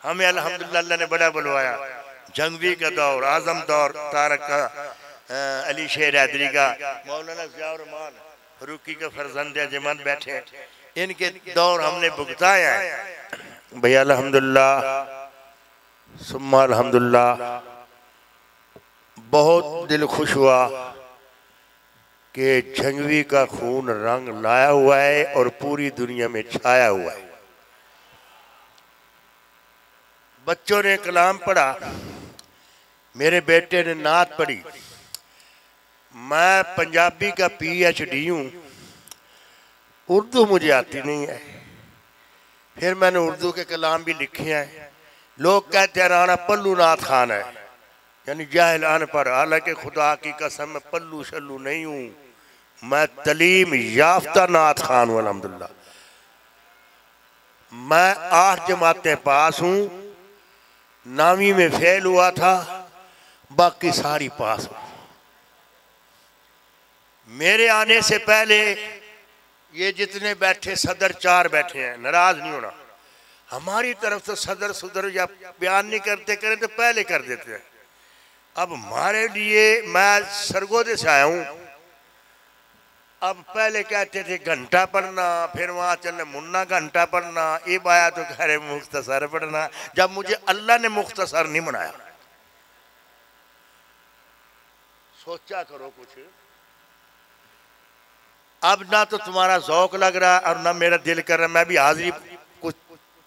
हमें अल्हम्दुलिल्लाह अल्लाह ने बड़ा बुलवाया। जंगवी का दौर, आजम दौर, तारक का, अली शेर हैदरी का, मौलाना ज़ियाउर रहमान फरूकी का फर्जंद जमन बैठे हैं, इनके दौर हमने भुगताया है भैया। अल्हम्दुलिल्लाह सुम्मा अल्हम्दुलिल्लाह, बहुत दिल खुश हुआ कि जंगवी का खून रंग लाया हुआ है और पूरी दुनिया में छाया हुआ है। बच्चों ने कलाम पढ़ा, मेरे बेटे ने नात पढ़ी। मैं पंजाबी का PhD हूँ, उर्दू मुझे आती नहीं है। फिर मैंने उर्दू के कलाम भी लिखे हैं। लोग कहते हैं राणा पल्लू नाथ खान है, यानी जाहिल अनपढ़। हालांकि खुदा की कसम मैं पल्लू शल्लू नहीं हूँ, मैं तलीम याफ्ता नाथ खान हूँ अल्हम्दुलिल्लाह। मैं 8 जमातें पास हूँ, 9वीं में फेल हुआ था, बाकी सारी पास हूँ। मेरे आने से पहले ये जितने बैठे सदर 4 बैठे हैं, नाराज नहीं होना। हमारी तरफ से सदर सुदर या बयान नहीं करते, करें तो पहले कर देते हैं। अब हमारे लिए, मैं सरगोदे से आया हूँ, अब पहले कहते थे घंटा पढ़ना, फिर वहाँ चलने मुन्ना घंटा पढ़ना, अब आया तो कह रहे मुख्तसर पढ़ना। जब मुझे अल्लाह ने मुख्तसर नहीं बनाया, सोचा करो कुछ। अब ना तो तुम्हारा ज़ौक लग रहा और ना मेरा दिल कर रहा। मैं भी हाजिरी कुछ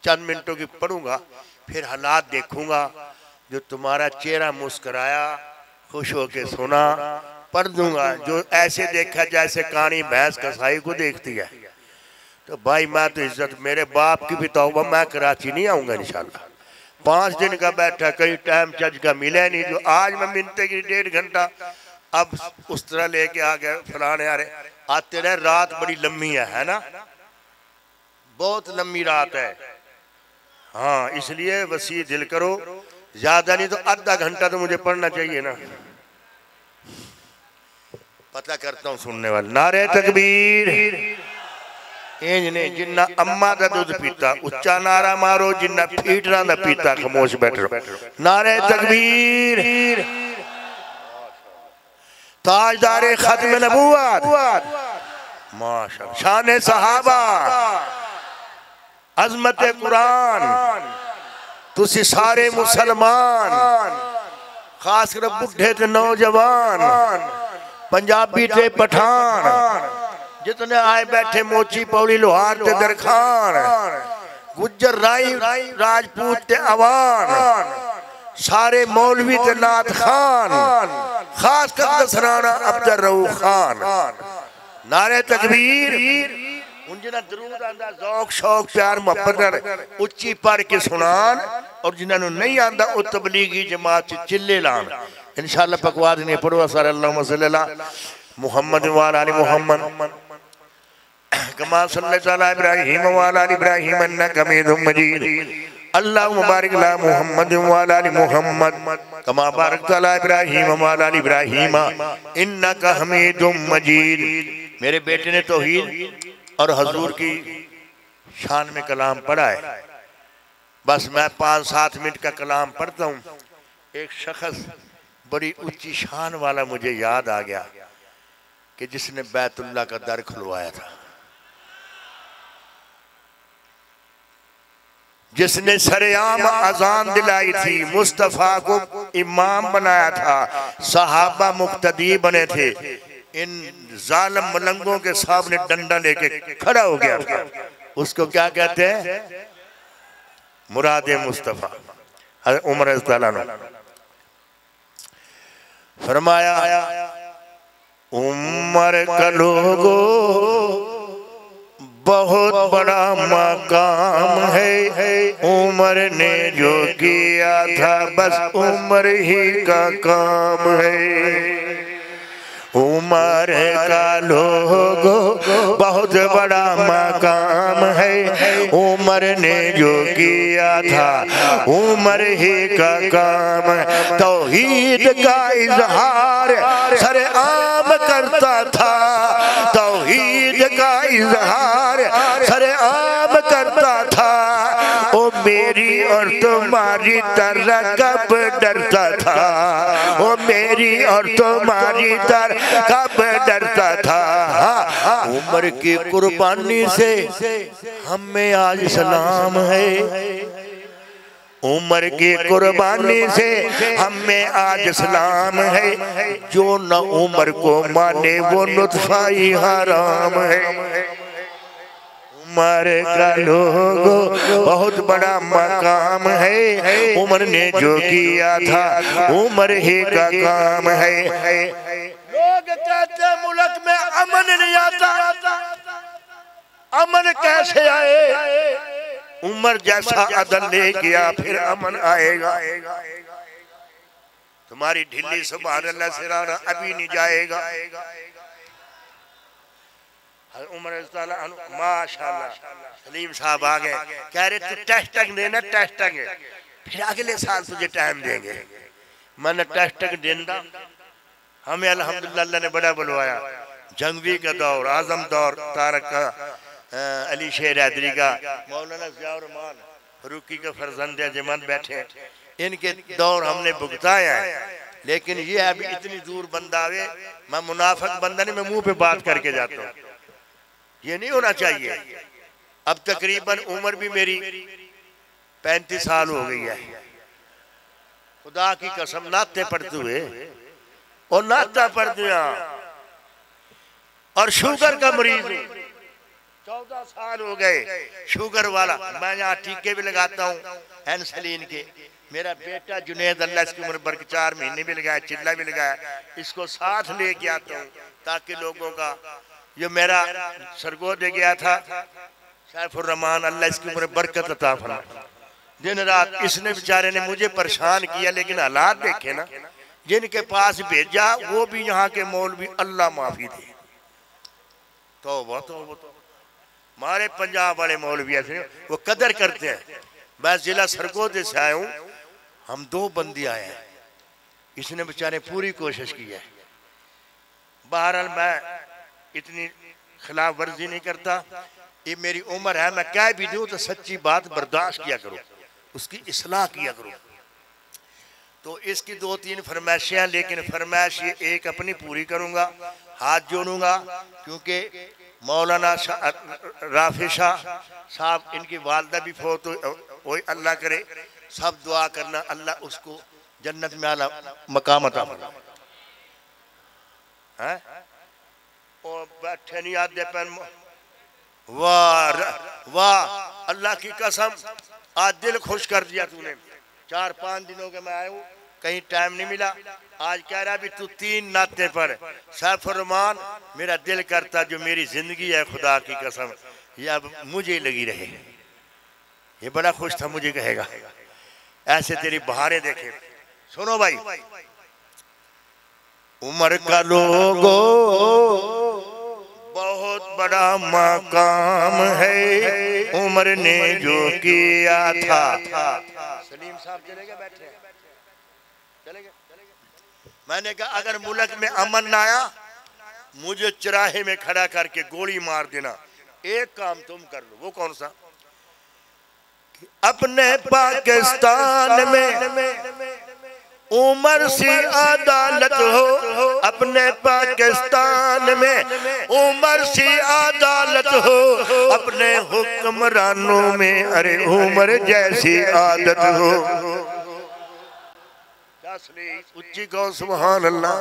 चंद मिनटों की पढ़ूंगा, फिर हालात देखूंगा। जो तुम्हारा चेहरा मुस्कुराया, खुश होके सुना, पढ़ दूंगा। जो ऐसे देखा जैसे कानी भैंस कसाई को देखती है, तो भाई मैं तो इज्जत, मेरे बाप की भी तौबा, मैं कराची नहीं आऊंगा इंशाल्लाह। 5 दिन का बैठा, कई टाइम जज का मिला नहीं। जो आज मैं मिलते की 1.5 घंटा अब उस तरह लेके आ गए फलाने आ रहे आते रहे। रात बड़ी लंबी है ना, बहुत लंबी रात है। हाँ, इसलिए वसी दिल करो, ज्यादा नहीं तो आधा घंटा तो मुझे पढ़ना चाहिए ना। पता करता हूँ सुनने वाले। नारे तकबीर, इंज ने जिन्ना अम्मा का दूध पीता उच्चा नारा मारो, जिन्ना फीटरा दा पीता खामोश बैठो। नारे तकबीर, ताजदारे खत्म नबूवत माशाअल्लाह, शान सहाबा, अजमत कुरान, तुसी सारे मुसलमान, खास कर बुढ़े ते नौजवान, पंजाबी ते पठान, जितने आए बैठे, मोची पौड़ी लोहार ते दरखान, गुज्जर राई राजपूत ते अवान, सारे मौलवी ते नाथ खान, खास कर दसराना अब्दुल रऊफ खान। नारे तकबीर, उन जिन्हें दरूद आंदा ज़ौक शौक प्यार मोहब्बत उच्ची पढ़ के सुनान, और जिन्होंने नहीं आंदा वो तबलीगी जमात चिल्ले लान। इंशाअल्लाह पकवाद ने पढ़ो सल्लल्लाहु अलैहि मुहम्मद व आले मुहम्मद कमा सल्लल्लाहु अला इब्राहीम व आला इब्राहीम इन्नका हमीदुम मजीद। अल्लाहुम्मा बारिक अला मुहम्मद व आला मुहम्मद कमा बारकता अला इब्राहीम व आला इब्राहीम इन्नका हमीदुम मजीद। मेरे बेटे ने तौहीद और हजूर की शान में कलाम पढ़ा है। बस मैं 5-7 मिनट का कलाम पढ़ता हूँ। एक शख्स बड़ी ऊंची शान वाला मुझे याद आ गया कि जिसने बैतुल्लाह का दर खुलवाया था, जिसने सरेआम अजान दिलाई थी, मुस्तफ़ा को इमाम बनाया था, सहाबा मुक्तदी बने थे। इन जालिम मलंगों के सामने डंडा लेके खड़ा हो गया था। उसको क्या कहते हैं? मुराद मुस्तफ़ा। उमर फरमाया, उमर का लोगो बहुत बड़ा मकाम है, उमर ने जो किया था बस उमर ही का काम है। उमर का लोगो बहुत बड़ा मकाम है, उमर ने जो किया था उमर ही का काम है। तौहीद का इजहार सरे आम करता था, तौहीद का इजहार सरे आम करता था। ओ मेरी और तुम्हारी तरह कब डरता था, ओ मेरी और तुम्हारी तरह कब डरता था। उम्र की कुर्बानी से हमें आज सलाम है, उम्र की कुर्बानी से हमें आज सलाम है। जो न उम्र को माने वो नुत्फा ही हराम है। उम्र का लोगों बहुत बड़ा मकाम है, उम्र ने जो किया था उम्र ही का काम है। लोग कहते मुल्क में अमन नहीं आता, अमन कैसे आए? उम्र जैसा अदल ले गया फिर अमन आएगा। तुम्हारी ढिल्ली सुभान अल्लाह सिराना अभी नहीं जाएगा। उम्र माशाल्लाह सलीम साहब आ गए, कह रहे तू टेस्ट देना, टेस्ट फिर अगले साल तुझे टाइम देंगे। मैंने टेस्ट देना, हमें अल्हम्दुलिल्लाह ने बड़ा बुलवाया। जंगवी का दौर, आजम दौर, तारक का, अली शेर हैदरी का, मौलाना ज़ियाउर रहमान फरूकी के फर्जंद जमान बैठे, इनके दौर हमने भुगताया है। लेकिन ये अभी इतनी दूर बंदा आवे, मैं मुनाफिक बंदा नहीं, मैं मुंह पे बात करके जाता हूँ, ये नहीं होना चाहिए। अब तकरीबन उम्र भी मेरी 35 साल हो गई है। खुदा की कसम नाते पढ़ते हुए और नाता पढ़ते और शुगर का मरीज 14 साल हो गए शुगर वाला। मैं यहाँ टीके भी लगाता हूँ इंसुलिन के। मेरा बेटा जुनेद अल्लाह इसकी उम्र भर के 4 महीने भी लगाया, चिल्ला भी लगाया, इसको साथ लेके आता हूँ ताकि लोगों का जो मेरा सरगो दे गया था सैफुर रहमान अल्लाह इसकी उम्र बरकत अता फरमा। दिन रात इसने बेचारे ने मुझे परेशान किया, लेकिन हालात देखे ना, जिनके पास भेजा वो भी यहाँ के मौलवी अल्लाह माफी दे। तो हमारे पंजाब वाले मौलवी ऐसे वो कदर करते हैं। मैं जिला सरगोदे से आया हूँ, हम 2 बंदी आए हैं, इसने बेचारे पूरी कोशिश की है। बहरहाल मैं इतनी खिलाफ वर्जी नहीं करता, ये मेरी उम्र है, मैं क्या भी दूँ तो सच्ची बात बर्दाश्त किया करो, उसकी इस्लाह किया करो। तो इसकी 2-3 फरमाइशें, लेकिन फरमाइश ये एक अपनी पूरी करूँगा, हाथ जोड़ूंगा, क्योंकि मौलाना राफी शाह साहब इनकी वालदा भी फोत हो, अल्लाह करे सब दुआ करना अल्लाह उसको जन्नत में आला मकाम अता फरमाए। हैं और बैठे नहीं आते पर वाह वाह, अल्लाह की कसम आज दिल खुश कर दिया तूने। 4-5 दिनों के मैं आया हूँ, कहीं टाइम नहीं मिला। आज कह रहा भी तू 3 नाते पर सैफुर रहमान, मेरा दिल करता जो मेरी जिंदगी है खुदा की कसम ये अब मुझे लगी रहे। ये बड़ा खुश था, मुझे कहेगा ऐसे तेरी बहारें देखे। सुनो भाई, उम्र का लोगो बहुत बड़ा मकाम है, उम्र ने जो किया था। सलीम साहब चले गए, बैठे चले गए। मैंने कहा अगर मुल्क में अमन ना आया मुझे चराहे में खड़ा करके गोली मार देना। एक काम तुम कर लो, वो कौन सा? अपने पाकिस्तान में उमर सी अदालत हो, अपने पाकिस्तान में उमर सी अदालत हो, अपने हुक्मरानों में अरे उमर जैसी आदत हो। उच्ची कहो सुभान अल्लाह,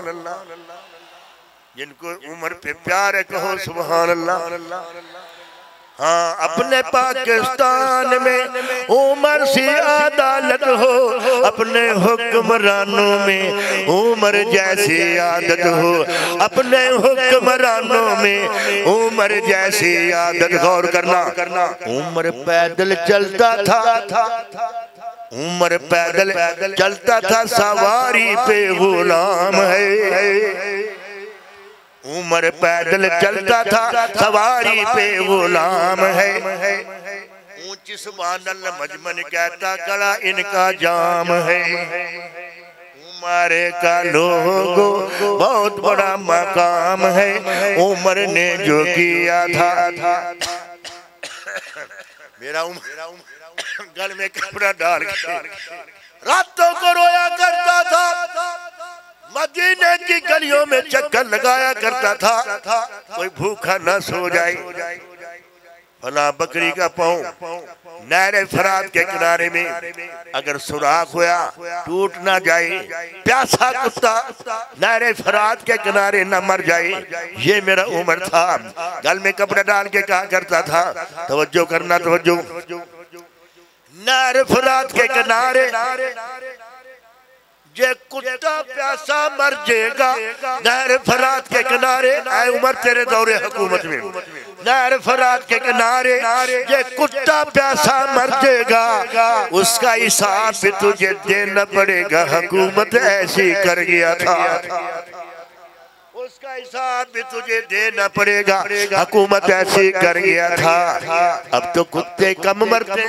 जिनको उम्र पे प्यार है कहो सुभान अल्लाह। हाँ, अपने पाकिस्तान में उमर सी अदालत हो, अपने हुक्मरानों में उमर जैसी आदत हो, अपने हुक्मरानों में उमर जैसी आदत। गौर करना, उमर पैदल चलता था, उमर पैदल चलता था, सवारी पे गुलाम है। उमर पैदल चलता था, सवारी पे गुलाम है। ऊंची सुभान अल्लाह मजमन कहता गला इनका जाम है। उमर का लोगो बहुत बड़ा मकाम है, उमर ने जो किया था। मेरा उम्र गल में कपड़ा डाल के रातों को रोया करता था, मदीने की गलियों में चक्कर लगाया करता था, कोई भूखा न सो जाए। फला बकरी का पाँव नहर फरात के किनारे में अगर सुराख हुआ टूट ना जाए, प्यासा कुत्ता नहर फरात के किनारे न मर जाए, ये मेरा उम्र था। गल में कपड़ा डाल के कहा करता था, तवज्जो करना तवज्जो, नहर फरात के किनारे ये कुत्ता प्यासा मर जाएगा, नहर फरात के किनारे। आए उमर तेरे दौरे हुकूमत में नहर फरात के किनारे ये कुत्ता प्यासा मर जाएगा, उसका हिसाब भी तुझे देना पड़ेगा। हुकूमत ऐसी कर गया था, उसका हिसाब भी तुझे देना पड़ेगा। हुकूमत ऐसी कर गया था। अब तो कुत्ते कम मरते,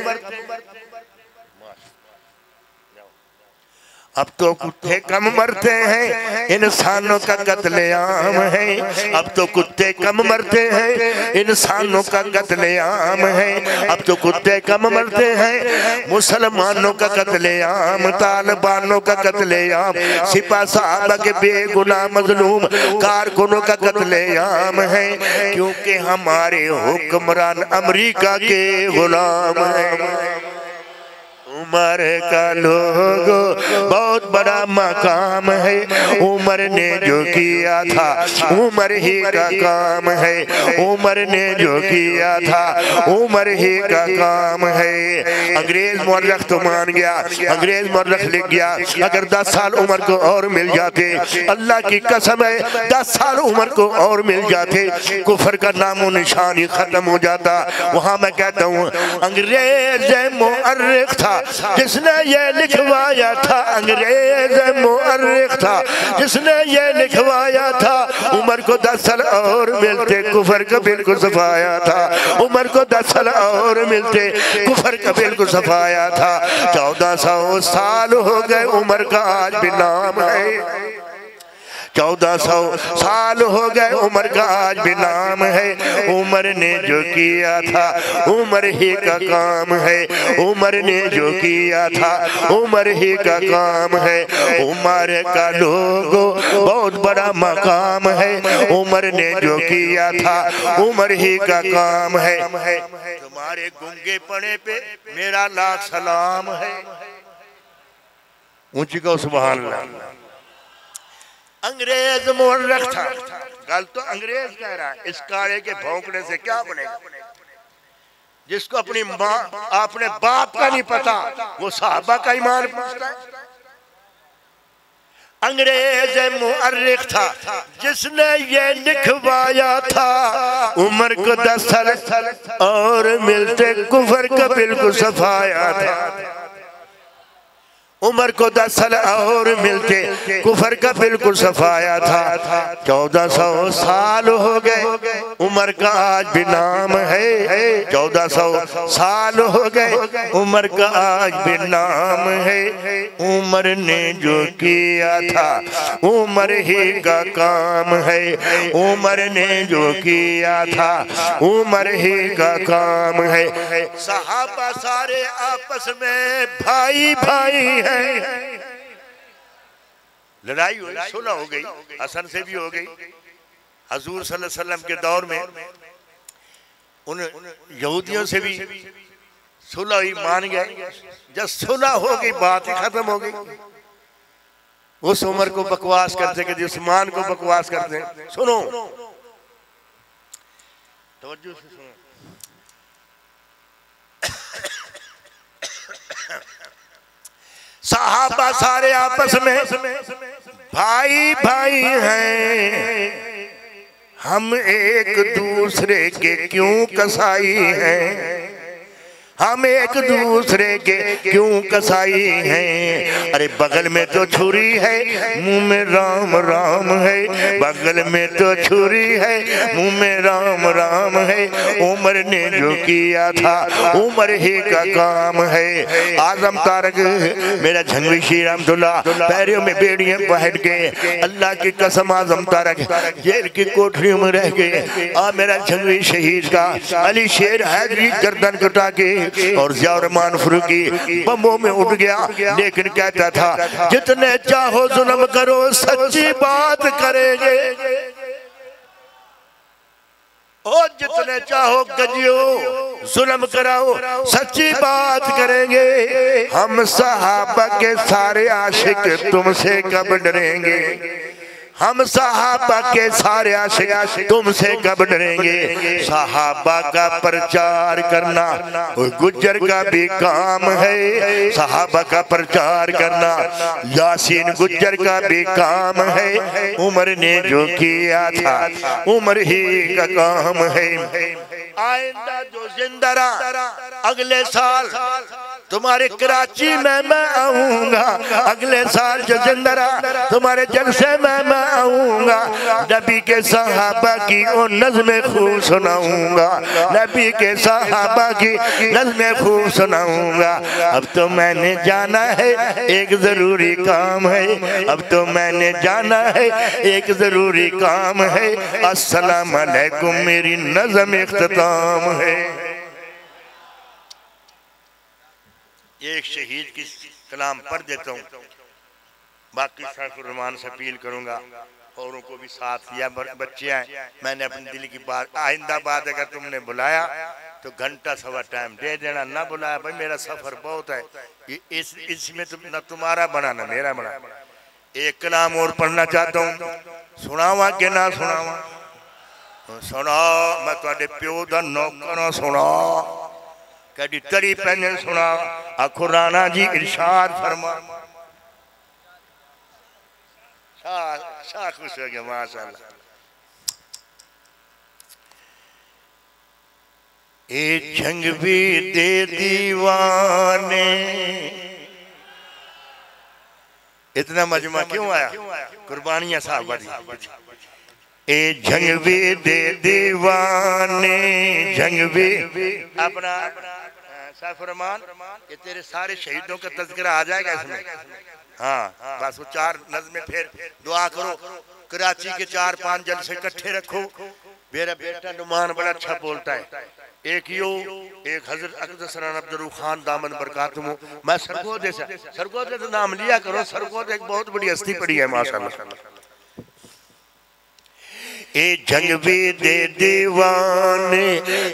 अब तो कुत्ते कम मरते हैं, इंसानों का कत्लेआम है। अब तो कुत्ते कम मरते हैं, इंसानों का कत्लेआम है। अब तो कुत्ते कम मरते हैं, मुसलमानों का कत्लेआम, तालिबानों का कत्लेआम, सिपा साहब के बेगुनाह मजलूम कारकुनों का कत्लेआम है, क्योंकि हमारे हुक्मरान अमेरिका के गुलाम हैं। उमर का लोगों बहुत बड़ा मकाम है, उमर ने जो किया था उमर ही का काम है, उमर ने जो किया था उमर ही का काम है। अंग्रेज मौरख तो मान गया, अंग्रेज मौरख लिख गया, अगर 10 साल उमर को और मिल जाते, अल्लाह की कसम है 10 साल उमर को और मिल जाते, कुफर का नामो निशान ही खत्म हो जाता। वहाँ मैं कहता हूँ अंग्रेज मुअर्रिख था जिसने ये लिखवाया था, अंग्रेज मुअर्रिख था जिसने ये लिखवाया था, उमर को 10 साल और मिलते कुफर का बिल्कुल सफाया था, उमर को 10 साल और मिलते कुफर का बिल्कुल सफाया था। 1400 साल हो गए उमर का आज भी नाम है, 1400 साल हो गए उमर का आज भी नाम है। उमर ने जो किया था उमर ही का काम है, उमर ने जो किया था उमर ही का काम है। उमर का लोगों बहुत बड़ा मकाम है, उमर ने जो किया था उमर ही का काम है। तुम्हारे गूंगे पड़े पे मेरा लाख सलाम है, ऊंची को सुभान अल्लाह। अंग्रेज मुअर्रिख था, गल तो अंग्रेज कह रहा है, इस काले के भौंकने से क्या बनेगा। जिसको अपनी माँ अपने बाप का नहीं पता वो साहबा का ईमान पूछता है। अंग्रेज मुअर्रिख था जिसने ये लिखवाया था, उमर को 10 साल और मिलते कुफर का बिल्कुल सफाया था, उमर को 10 साल और मिलते कुफर का बिल्कुल सफाया था। 1400 साल हो गए उमर का आज भी नाम है, 1400 साल हो गए उमर का आज भी नाम है। उमर ने जो किया था उमर ही का काम है, उमर ने जो किया था उमर ही का काम है। सहाबा सारे आपस में भाई भाई है, लड़ाई हुई, सुलह हो गई, हसन से भी हो गई। हजूर सल्लल्लाहु अलैहि वसल्लम के दौर में उन यहूदियों से भी सुलह ही मान गए। जब सुलह हो गई बात ही खत्म हो गई। उस उमर को बकवास करते कि उस्मान को बकवास करते। सुनो तवज्जो से सुनो, सहाबा सारे आपस में भाई भाई हैं, हम एक दूसरे के क्यों कसाई हैं, हम एक दूसरे के क्यों कसाई हैं। अरे बगल में तो छुरी है मुंह में राम राम है, बगल में तो छुरी है मुंह में राम राम है। उमर ने जो किया था उमर ही का काम है। आजम तारक मेरा झंगवी शीर रहमतुल्लाह पैरों में बेड़ियां पहन के, अल्लाह की कसम आजम तारक जेल की कोठरियों में रह गए। आ मेरा झंगवी शहीद का अली शेर हैदरी गर्दन कटा के और ज़िया रहमान फरूकी बमों में उठ गया, लेकिन कहता था जितने चाहो जुल्म करो सच्ची बात करेंगे, ओ जितने चाहो गजियो जुल्म कराओ सच्ची बात करेंगे। हम सहाबा के सारे आशिक तुमसे कब डरेंगे, हम सहाबा के सारे आशिक तुमसे कब डरेंगे। सहाबा का प्रचार करना गुज्जर का भी काम है, सहाबा का प्रचार करना यासीन गुज्जर का भी काम है। उमर ने जो किया था उमर ही का काम है। आइंदा जो जिंदा रहा अगले साल तुम्हारे कराची में मैं आऊंगा, अगले साल जो जिंदा रहा तुम्हारे जलसे में मैं आऊंगा। नबी के सहाबा की वो नज़्में खूब सुनाऊंगा, नबी के सहाबा की नज़्में खूब सुनाऊंगा। अब तो मैंने जाना है एक जरूरी काम है, अब तो मैंने जाना है एक जरूरी काम है। अस्सलाम अलैकुम मेरी नज़्म इख्तिताम है। एक शहीद की कलाम पढ़ देता हूँ, बाकी शायखुर रहमान से अपील करूँगा औरों को भी साथ लिया। बच्चे हैं, मैंने अपने दिल की बात आइंदा बात अगर तुमने बुलाया तो घंटा सवा टाइम दे देना, ना बुलाया भाई मेरा सफ़र बहुत है, इसमें तुम न तुम्हारा बना न मेरा बना। एक कलाम और पढ़ना चाहता हूँ, सुनावा के ना सुनावा, सुना मैं तुहाडे प्यो दा नौकर सुना कड़ी तरी पैन सुना। आखो राणा जी इरशाद फरमा, शाह खुश हो गया माशाअल्लाह। ए जंग भी दे दीवाने, इतना मजमा क्यों आया, कुर्बानियां साहब बड़ी। ए जंग भी दे दीवाने जंग भी अपना फरमान, ये तेरे सारे शहीदों का तज़किरा आ जाएगा इसमें। हाँ बस वो चार नज़्में फिर दुआ करो, कराची के 4-5 जलसे इकट्ठे रखो। मेरा बेटा नुमान बड़ा अच्छा बोलता है, एक यो एक हजरत अक़दस सरान अब्दुल खान दामन बरकातुहू। मैं सरगोदे से नाम लिया करो, सरगोदे एक बहुत बड़ी हस्ती पड़ी है माशाअल्लाह। ए जंग भी दे दीवाने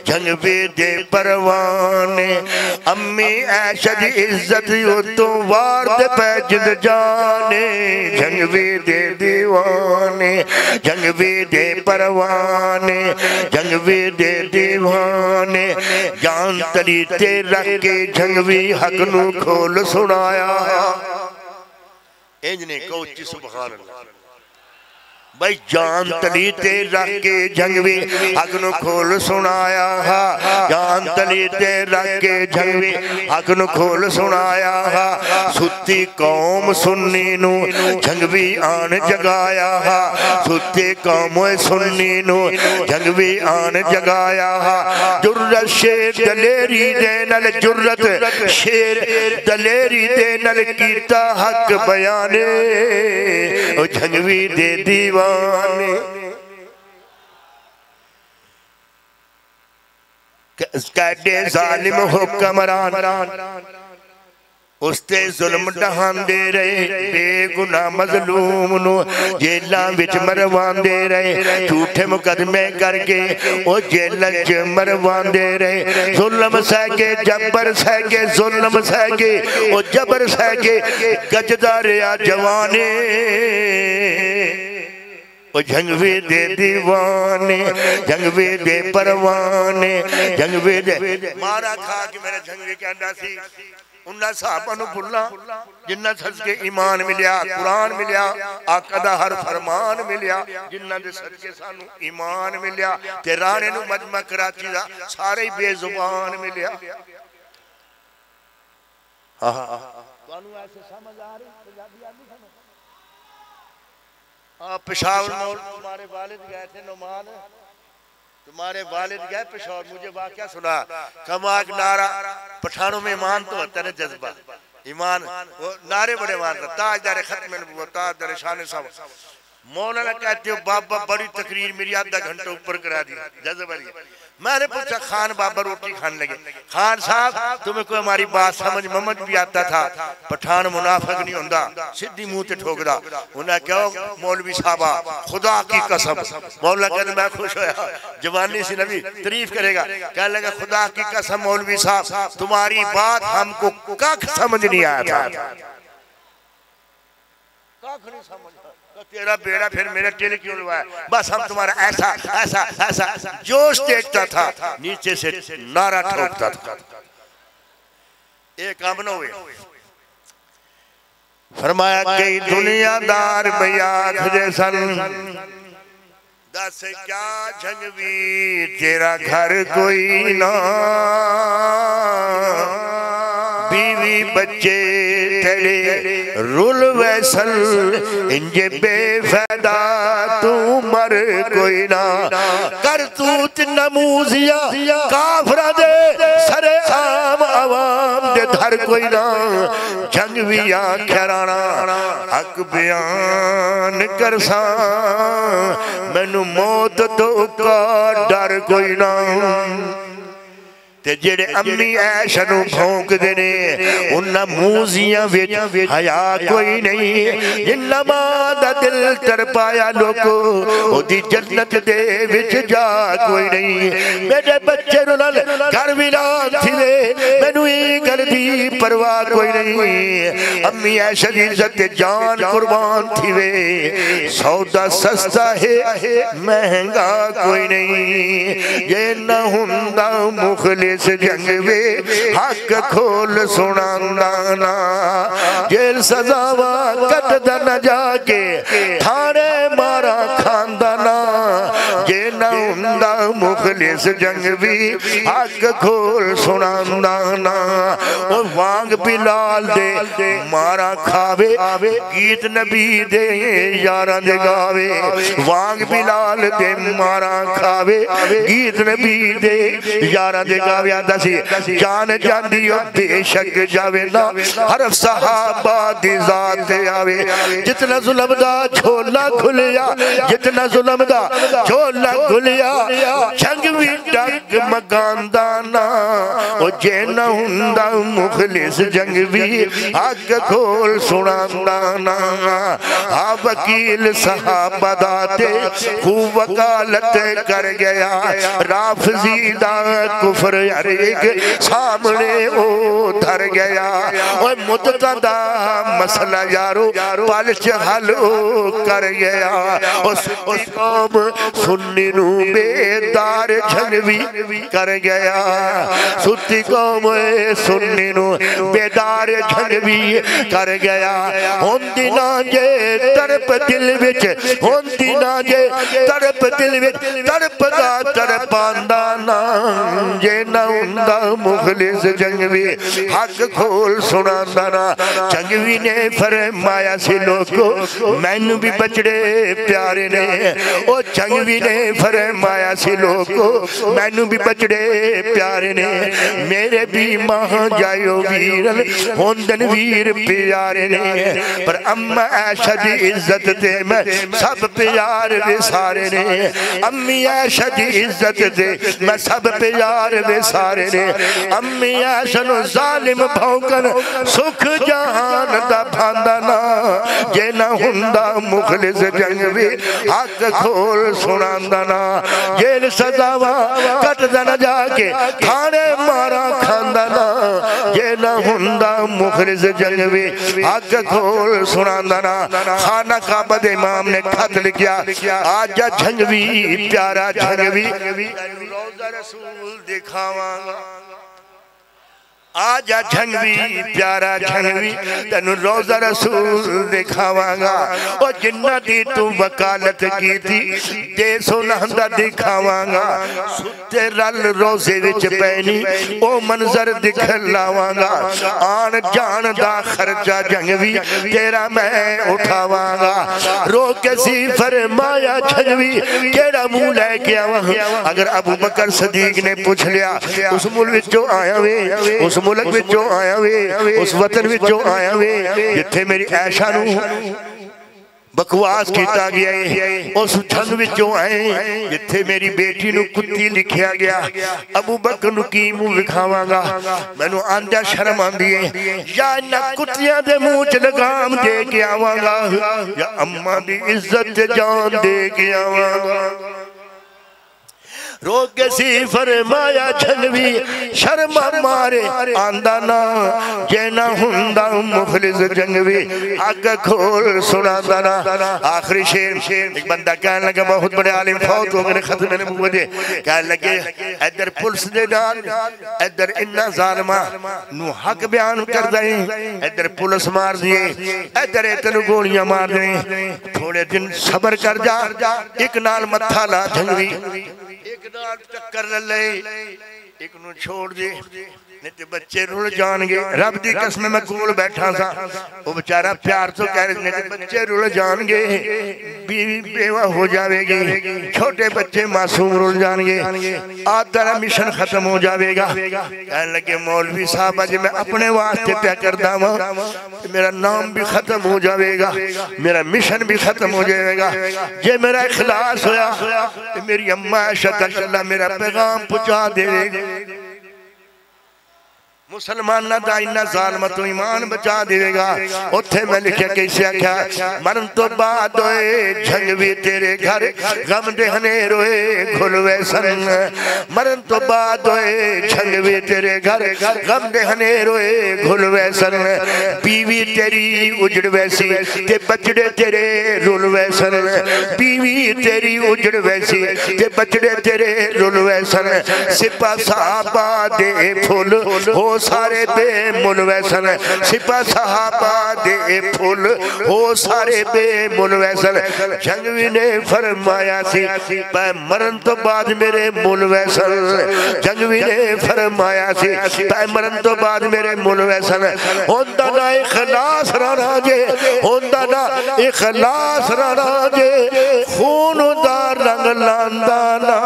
जंग भी दे परवाने, अम्मी ऐशद इज्जत यो तो वार दे पैजद जाने। जंग भी दे दीवाने जंग भी दे परवाने जंग भी दे दीवाने, जान तली ते रख के जंग भी हक नू खोल सुनाया। इंजने को उच्ची सुभान अल्लाह भाई, जान तली ते रख के जंग भी हक नू खोल सुनाया, जान तली ते रख के जंग भी हक नू खोल सुनाया। सुती कौम सुन्नी नू जंग भी आन जगाया, सुती कौम सुन्नी नू जंग भी आन जगाया। जुर्रत शेर दलेरी दे नल जुर्रत शेर दलेरी दे नल कीता हक बयाने, ओ जंग भी दे दीवा कैडे जालिम हुक्मरान उसते जुल्म ढहांदे रहे, बेगुनाह मजलूम नू जेलां विच मरवांदे रहे, झूठे मुकदमे करके ओ जेलां च मरवांदे रहे। जुल्म सह के जबर सह के जुल्म सह के ओ जबर सह के गजदा रहा जवाने, जंग भी दे दीवाने जंग भी दे परवाने जंग भी दे मारा खा के मेरा जंग भी कहता सी उन्ना साहबा नू भुल्ला जिन्ना सदके ईमान मिलिया, कुरान मिलिया, आका दा हर फरमान मिलिया, जिन्ना दे सदके सानू ईमान मिलिया ते राणे नू मजमा कराची दा सारे ही बेजुबान मिलिया। तुहानू ऐसे समझ आ रही पंजाबी आ नहीं समझ? पेशावर में तुम्हारे वालिद गए थे नुमान, तुम्हारे वालिद गए पेशावर, मुझे वाकया सुना कमाक नारा पठानों में ईमान तो होता है जज्बा ईमान, वो नारे बड़े मानता ताजदार खत्म नबुव्वत ताजदार शान सब मौलाना कहते हो बाबा बड़ी तकरीर मेरी आधा घंटा ऊपर करा दी जज़ब वाली। मैंने पूछा खान बाबा रोटी खाने लगे, खान साहब तुम्हें कोई हमारी बात समझ ममद भी आता था? पठान मुनाफिक नहीं होता, सीधी मुंह ते ठोकदा। उन्हें कहो मौलवी साहबा खुदा की कसम, मौला कहते मैं खुश होया, जवानी से नबी तारीफ करेगा। कह लगा खुदा की कसम मौलवी साहब तुम्हारी बात हमको कख समझ नहीं आया था, कख नहीं समझ। तो तेरा बेड़ा फिर मेरे टेल क्यों लुआ है? बस हम तुम्हारा ऐसा ऐसा ऐसा जोश देखता था, नीचे से नारा ठोकता था। एक काम न हुए। फरमाया कई दुनियादार बयाख जैसन दस क्या झंगवी तेरा घर कोई ना, बीवी बच्चे तेरे रुल वैसल इंजे बेफायदा तू मर कोई ना, कर तू नमूजिया काफरा दे सरे आम आवाम दे धर कोई ना, जंग भी आख्या राणा हक बयान करसा मैनू मौत तो का डर कोई ना। ते जेड़े अम्मी ऐशा नू भौंकदे ने उन्हां मूजियां विच हया कोई नहीं, जिन्ना मां दा दिल तरपाया लोको ओदी जन्नत दे विच जा कोई नहीं। मेरे बच्चे नू नाल घर विरान थीवे मैनू ई घर दी परवाह कोई नहीं, अम्मी ऐशा दी इज्जत ते जान कुर्बान थीवे, सौदा सस्ता है महंगा कोई नहीं। जे ना हुंदा मुखलिस जंग वे हक खोल सुनांदा ना, जेल सजावा कटदा न जाके थाने मारा खांदा ना, जे ना हुंदा मुखलिस जंग भी हक खोल सुनांदा ना। ओ वांग बिलाल दे मारा खावे गीत नबी दे यारां दे गावे, वांग बिलाल दे मारा खावे गीत नबी दे यारां दे गावे। जान जांदी बेशक जावे ना हरफ सहाबा दी जात आवे, जितना जुल्म दा झोला खुलिया जितना जुल्म दा झोला खुलिया जंग भी डग मगांदा ना, ओ जे ना हुंदा मुखलिस जंग भी हक खोल सुनांदा ना। आ वकील सहाबा दा ते खूब वकालत कर गया, राफजी दा कुफर हर एक सामने ओ धर गया। और मुद्दा दा मसला यारो पल च हल कर गया, उस कौम सुन्नी नू बेदार झंगवी कर गया, सुती कौम सुन्नी नू बेदार झंगवी कर गया। होंदी ना जे तड़प दिल विच, होंदी ना जे तड़प दिल विच तड़पदा तड़पांदा ना, जे ना हुंदा मुखलिस जंगवी हक खोल सुनांदा ना। जंगवी ने फरमाया सी लोगो मैनू भी बचड़े प्यारे ने, ओ जंगवी ने फरमाया सी लोगो मैनू भी बचड़े प्यारे ने, मेरे भी मां जायो वीरन होंदन वीर प्यारे ने, पर अम्मा ऐशा दी इज्जत ते मैं सब प्यार वे सारे ने, अम्मी ऐशा दी इज्जत ते मैं सब प्यार वे सारे ने। अम्मी ऐशा नू जालिम भौंकन सुख जहान दा भांदा ना, जे ना हुंदा मुखलिस जंगवी हक खोल सुनांदा ना, जेल सजावा कटदा न जाके थाने मारा खांदा ना, जे ना हुंदा मुखलिस जंगवी हक खोल सुनांदा ना। खाना काबा दे इमाम ने खत लिखा, आजा झंगवी प्यारा झंगवी रोज़ा रसूल दिखावांगा, आजा झंगवी प्यारा झंगवी तेनू रोज़ा रसूल दिखावांगा, ओ जिन्ना दी तू वकालत की थी दे सोना दिखावांगा, सुते रल रोज़े विच पैनी ओ मंजर दिखलावांगा, आन जान दा खर्चा झंगवी तेरा मैं उठावांगा। रोके सी फरमाया झंगवी केड़ा मुंह लेके आवां, अगर अबू बकर सदीक ने पूछ लिया उस मुल्क विचों आया वे, उस मुल्क विचों आया वे, उस वतन विचों आया वे जिथे मेरी ऐशा नू बकवास किया गया है। उस जंग विचों आए जिथे मेरी बेटी नू कुत्ती लिखिया गया। अबू बकर नू की मुंह विखावांगा, मैनू आंदा शर्म आंदी है। या इन्हां कुत्तियां दे मुंह च लगाम दे के आवांगा या अम्मा दी इज्जत ते जान दे के आवांगा। रोक के सी फरमाया जंगवी शर्मा मारे आंदा ना जे ना हुंदा मुखलिस जंगवी हक खोल सुनांदा ना। आखिरी शेर एक बंदा कहने लगा, बहुत बड़े आलिम फौत हो गए, खत मेरे मुंह दे कहने लगे इधर पुलिस दे नाल इधर इन्ना जालिमा नू हक बयान कर दे, इधर पुलिस मार दिए, इधर तेन गोलियां मार दे। थोड़े दिन सबर कर जा, एक नाल मत्था ला जंगवी, एक नाल चक्कर ले, एक नू छोड़ दे, नहीं तो बच्चे रुल जाएंगे। रब दी कसम मैं कोल बैठा सा, वो बेचारा प्यार तो कह रहे, नहीं तो बच्चे रुल जाएंगे, बीवी बेवा हो जाएगी, छोटे बच्चे मासूम रुल जाएंगे, आज तेरा मिशन खत्म हो जाएगा। कहने लगे मौलवी साहब अज मैं अपने वास्ते प्या करदा वां, मेरा नाम भी खत्म हो जाएगा, मेरा मिशन भी खत्म हो जाएगा। जे मेरा इखलास होया तो मेरी अम्मा अल्लाह मेरा पैगाम पहुंचा देगा। मुसलमाना का इन्ना जालम तो ईमान बचा देगा। उथे मैं लिखा कैसे आख्या, मरन तो बाद झंग भी तेरे घर गम दे हनेर खुलवे सन। मरन तो बाद झंग भी तेरे घर गम दे हनेर खुलवे सन। बीवी तेरी उजड़ वैसी ते बचड़े तेरे रुलवे सन। बीवी तेरी उजड़ वैसी ते बचड़े तेरे रुलवे सन। सिपा साहबा दे फुल हो सारे बेमुल वैसन, सिपा साहबा दे फुल हो सारे बेमुल वैसन। जंगवी ने फरमाया सी पै मरन तो बाद मेरे मुल वैसन। जंगवी ने फरमाया सी पै मरन तो बाद मेरे मुल वैसन। होंदा ना इखलास राणा जे, होंदा ना इखलास राणा जे, खून दा रंग लांदा ना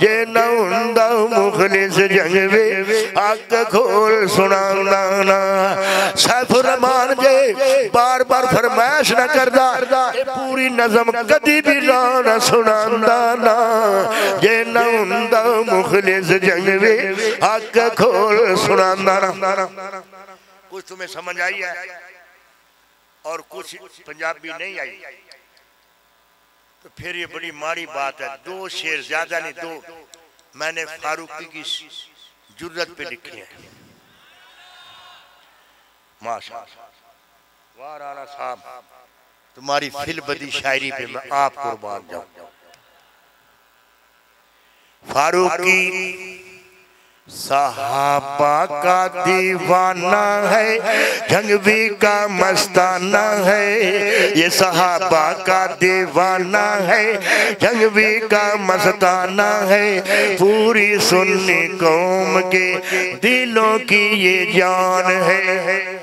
जे ना हुंदा मुखलिस जंगवी हक खोल सुनांदा ना। सैफुर रहमान जे बार बार फरमाइश न करदा, पूरी नज़म कदी भी ना सुनांदा ना जे ना हुंदा मुखलिस जंगवी हक खोल सुनांदा ना। कुछ तुम्हें समझ आई है और कुछ पंजाबी नहीं आई तो फिर ये बड़ी माड़ी बात है। दो शेर ज्यादा नहीं, दो मैंने फारूकी की जुर्रत पे लिखी है। माशाअल्लाह वाह राणा साहब, तुम्हारी फिलबदी शायरी पे मैं आप कुर्बान जाऊं। फारूकी सहाबा का दीवाना है, जंगवी का मस्ताना है। ये सहाबा का दीवाना है, जंगवी का मस्ताना है। पूरी सुन्नी कौम के दिलों की ये जान है।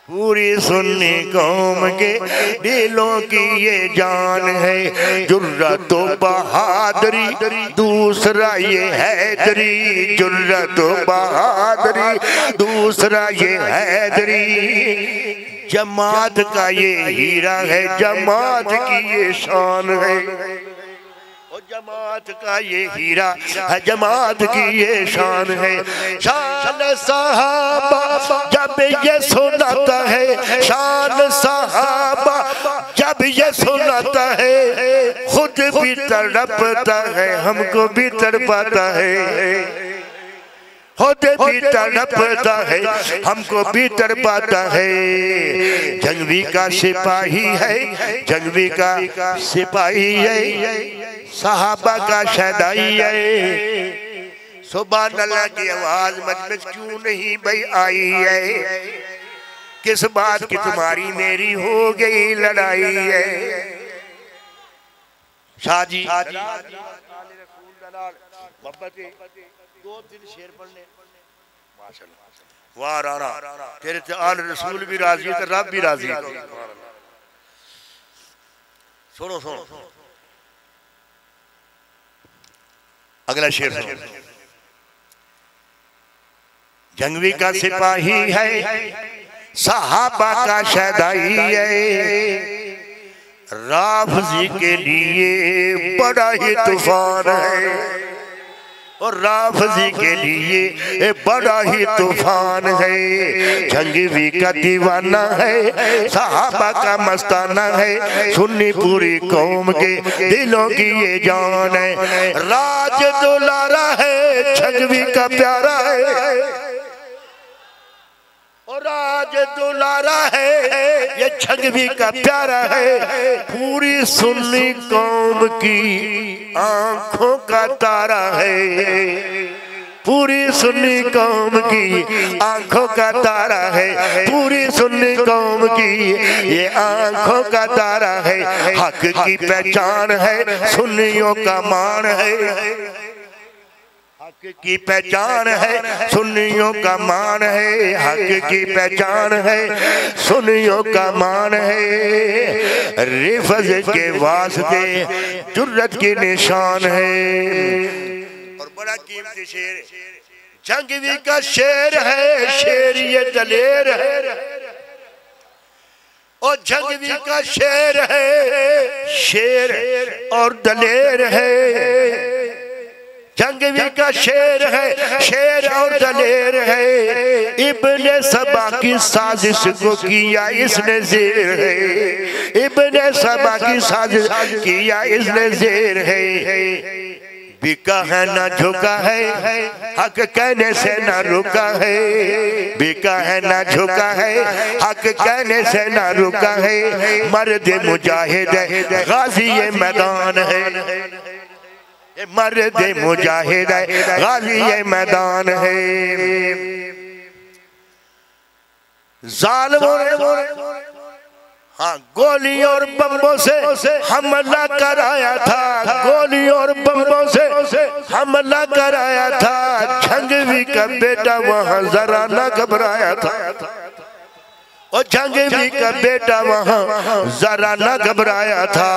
पूरी सुन्नी कौम के दिलों की ये जान है। जुर्रत बहादुरी दूसरा ये हैदरी, जुर्रत बहादुरी दूसरा ये हैदरी। जमात का ये हीरा है, जमात की ये शान है। जमात का ये हीरा है, जमात की ये शान है। शान सहाबा जब ये सुनाता है, शान सहाबा जब ये सुनाता है, खुद भी तड़पता है, हमको भी तड़पाता है। खुद भी तड़पता है, हमको भी तड़पाता है। जंगवी का सिपाही है, जंगवी का सिपाही है, सहाबा का शहदाई है। सुभान अल्लाह की आवाज मजलिस क्यों नहीं भाई आई है? किस बात की तुम्हारी मेरी हो गई लड़ाई है? शाजी दो तीन शेर पढ़ने माशाअल्लाह। वाह राणा, तेरे ते आल रसूल भी राजी ते रब भी राजी। सुनो सुनो अगला शेर सुनो। जंगवी का सिपाही है, सहाबा का शहदाई है। राफजी के लिए बड़ा ही तूफान है, और राफजी के लिए बड़ा ही तूफान है। जंगवी का दीवाना है, सहाबा का मस्ताना है, सुन्नी पूरी कौम के दिलों की ये जान है। राज दुलारा है, जंगवी का प्यारा है, और राज दुलारा है, ये जंगवी का प्यारा है। पूरी सुन्नी कौम की आंखों का तारा है, पूरी सुन्नी कौम की आंखों का तारा है, पूरी सुन्नी कौम की ये आंखों का तारा है। हक की पहचान है, सुन्नियों का मान है, हक की पहचान है, सुन्नियों का मान है, हक की पहचान है, सुन्नियों का मान है। रिफज के वास्ते जुर्रत की निशान है, और बड़ा कीमती शेर, जंगवी का शेर है, शेर ये दलेर है, और जंगवी का शेर है, शेर और दलेर है। जंगवी का शेर है, शेर और दलेर है। इब्ने सबा की साजिश को किया इसने ज़ेर है, इब्ने सबा की साजिश किया इसने ज़ेर है। बिका है ना झुका है, हक कहने से ना रुका है, बिका है ना झुका है, हक कहने से ना रुका है। मर्द मुजाहिद गाजी ये मैदान है, मर्द मुजाहिद गाजी ये मैदान है। जालिमों ने हाँ गोली और बम्बों से हमला कराया था, गोली और बम्बों से हमला कराया था। जंगवी का बेटा वहाँ जरा न घबराया था, और जंगवी का बेटा वहाँ जरा न घबराया था।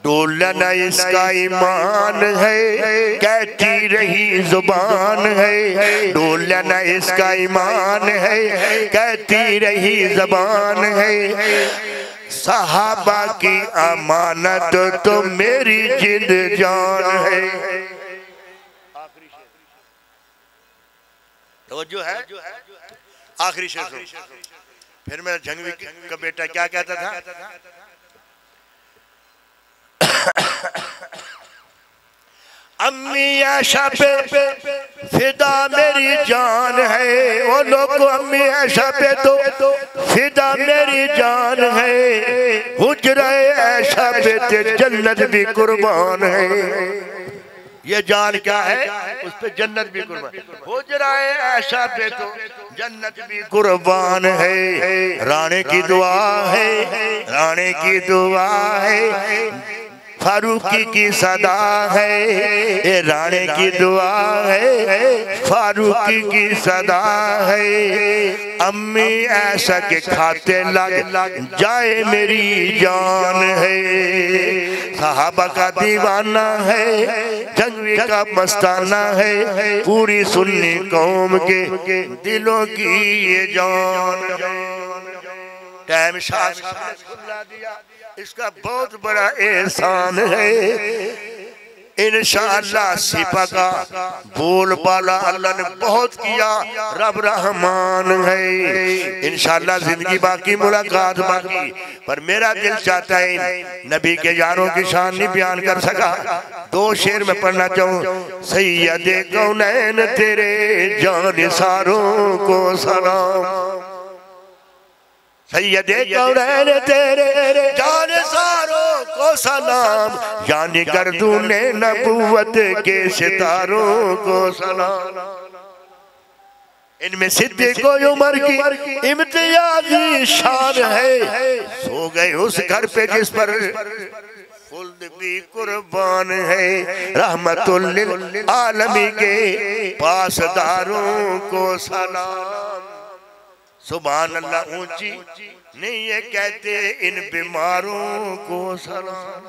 डोलना इसका ईमान है, कहती रही जुबान है, डोलना इसका ईमान है, कहती रही जुबान है। सहाबा की अमानत तो मेरी जिंद जान है। तो जो है आखिरी शेर, फिर मेरा जंगवी का बेटा क्या कहता था, अम्मी आयशा पे फिदा मेरी जान है, वो लोग अम्मी आयशा पे तो फिदा मेरी जान है। हुजरा आयशा पे ते जन्नत भी कुर्बान है, ये जान क्या है, उस पे जन्नत भी कुर्बान। हुजरा आयशा पे तो जन्नत भी कुर्बान है। राणे की दुआ है, राणे की दुआ है, फारूकी की सदा है, ये राणे की दुआ है, फारूकी की सदा है। अम्मी ऐसा के खाते लग जाए मेरी जान है। सहाबा का दीवाना है, जंगवी का मस्ताना है, पूरी सुन्नी कौम के दिलों की ये जान। टाइम शास खुला दिया, इसका बहुत बड़ा एहसान है। इंशाअल्लाह सिपा का बोलबाला अल्लाह ने बहुत किया, रब रहमान है। इंशाअल्लाह जिंदगी बाकी, मुलाकात बाकी, पर मेरा दिल चाहता है नबी के यारों की शान नहीं बयान कर सका, दो शेर में पढ़ना चाहूँ। सैयदे कौनैन तेरे जान सारों को सलाम, सैयदे कौनैन तेरे जान सारों को सलाम, यानी गर्दूने नबूवत के सितारों को सलाम। इनमें सिद्दीक़ उमर की इम्तियाजी शान है। सो गए उस घर पे जिस पर खुल्द भी कुर्बान है। रहमतुल लिल आलमी के पासदारों को सलाम। सुभान अल्लाह ऊंची नहीं ये कहते इन बीमारों को सलाम।